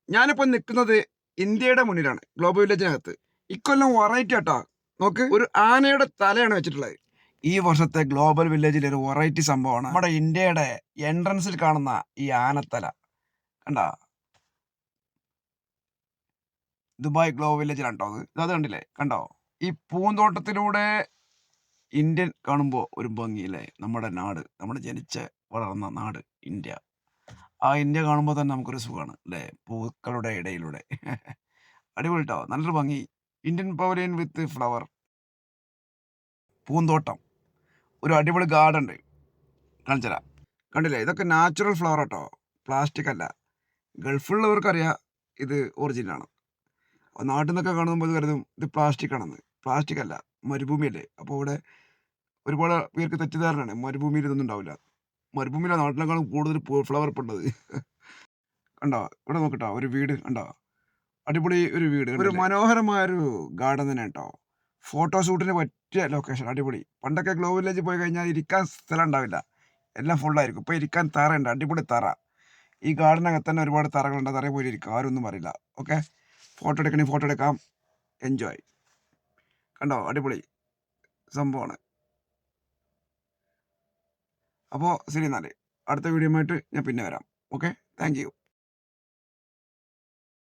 ഞാനിപ്പോ നിൽക്കുന്നത് ഇന്ത്യയുടെ മുന്നിലാണ്, ഗ്ലോബൽ വില്ലേജിനകത്ത്. ഇക്കൊല്ലം വെറൈറ്റി ആട്ടോ. നോക്ക്, ഒരു ആനയുടെ തലയാണ് വെച്ചിട്ടുള്ളത്. ഈ വർഷത്തെ ഗ്ലോബൽ വില്ലേജിൽ ഒരു വെറൈറ്റി സംഭവമാണ് നമ്മുടെ ഇന്ത്യയുടെ എൻട്രൻസിൽ കാണുന്ന ഈ ആനത്തല. കണ്ടാ, ദുബായ് ഗ്ലോബൽ വില്ലേജിലാണ് കേട്ടോ അത് കണ്ടില്ലേ? കണ്ടോ? ഈ പൂന്തോട്ടത്തിലൂടെ ഇന്ത്യൻ കാണുമ്പോൾ ഒരു ഭംഗിയില്ലേ? നമ്മുടെ നാട്, നമ്മുടെ ജനിച്ച് വളർന്ന നാട് ഇന്ത്യ. ആ ഇന്ത്യ കാണുമ്പോൾ തന്നെ നമുക്കൊരു സുഖമാണ് അല്ലേ? പൂക്കളുടെ ഇടയിലൂടെ. അടിപൊളി ട്ടോ, നല്ലൊരു ഭംഗി. ഇന്ത്യൻ പവലിയൻ വിത്ത് ഫ്ലവർ, പൂന്തോട്ടം, ഒരു അടിപൊളി ഗാർഡൻ ഉണ്ട്. കാണിച്ചുതരാം. കണ്ടില്ലേ? ഇതൊക്കെ നാച്ചുറൽ ഫ്ലവർ കേട്ടോ, പ്ലാസ്റ്റിക് അല്ല. ഗൾഫിലുള്ളവർക്കറിയാം ഇത് ഒറിജിനലാണ്. നാട്ടിൽ നിന്നൊക്കെ കാണുമ്പോൾ കരുതും ഇത് പ്ലാസ്റ്റിക് ആണെന്ന്. പ്ലാസ്റ്റിക് അല്ല, മരുഭൂമിയല്ലേ. അപ്പോൾ ഇവിടെ ഒരുപാട് പേർക്ക് തെറ്റിദ്ധാരണയാണ്, മരുഭൂമിയിൽ ഇതൊന്നും ഉണ്ടാവില്ല. മരുഭൂമിയിലെ നാട്ടിനേക്കാളും കൂടുതൽ ഫ്ലവർ ഇപ്പം ഉള്ളത്. കണ്ടോ? ഇവിടെ നോക്കട്ടോ, ഒരു വീട് കണ്ടോ? അടിപൊളി ഒരു വീട്, ഒരു മനോഹരമായൊരു ഗാർഡൻ തന്നെ കേട്ടോ. ഫോട്ടോഷൂട്ടിന് പറ്റിയ ലൊക്കേഷൻ, അടിപൊളി. പണ്ടൊക്കെ ഗ്ലോബൽ വില്ലേജിൽ പോയി കഴിഞ്ഞാൽ ഇരിക്കാൻ സ്ഥലം ഉണ്ടാവില്ല, എല്ലാം ഫുള്ളായിരിക്കും. ഇപ്പോൾ ഇരിക്കാൻ തറയുണ്ട്, അടിപൊളി തറ. ഈ ഗാർഡനകത്ത് തന്നെ ഒരുപാട് തറകളുണ്ട്, തറയിൽ പോയി ഇരിക്കാം, ആരും ഒന്നും പറയില്ല. ഓക്കെ, ഫോട്ടോ എടുക്കണമെങ്കിൽ ഫോട്ടോ എടുക്കാം, എൻജോയ്. കണ്ടോ? അടിപൊളി സംഭവമാണ്. അപ്പോൾ ശരി, എന്നാൽ അടുത്ത വീഡിയോ ആയിട്ട് ഞാൻ പിന്നെ വരാം. Okay, thank you.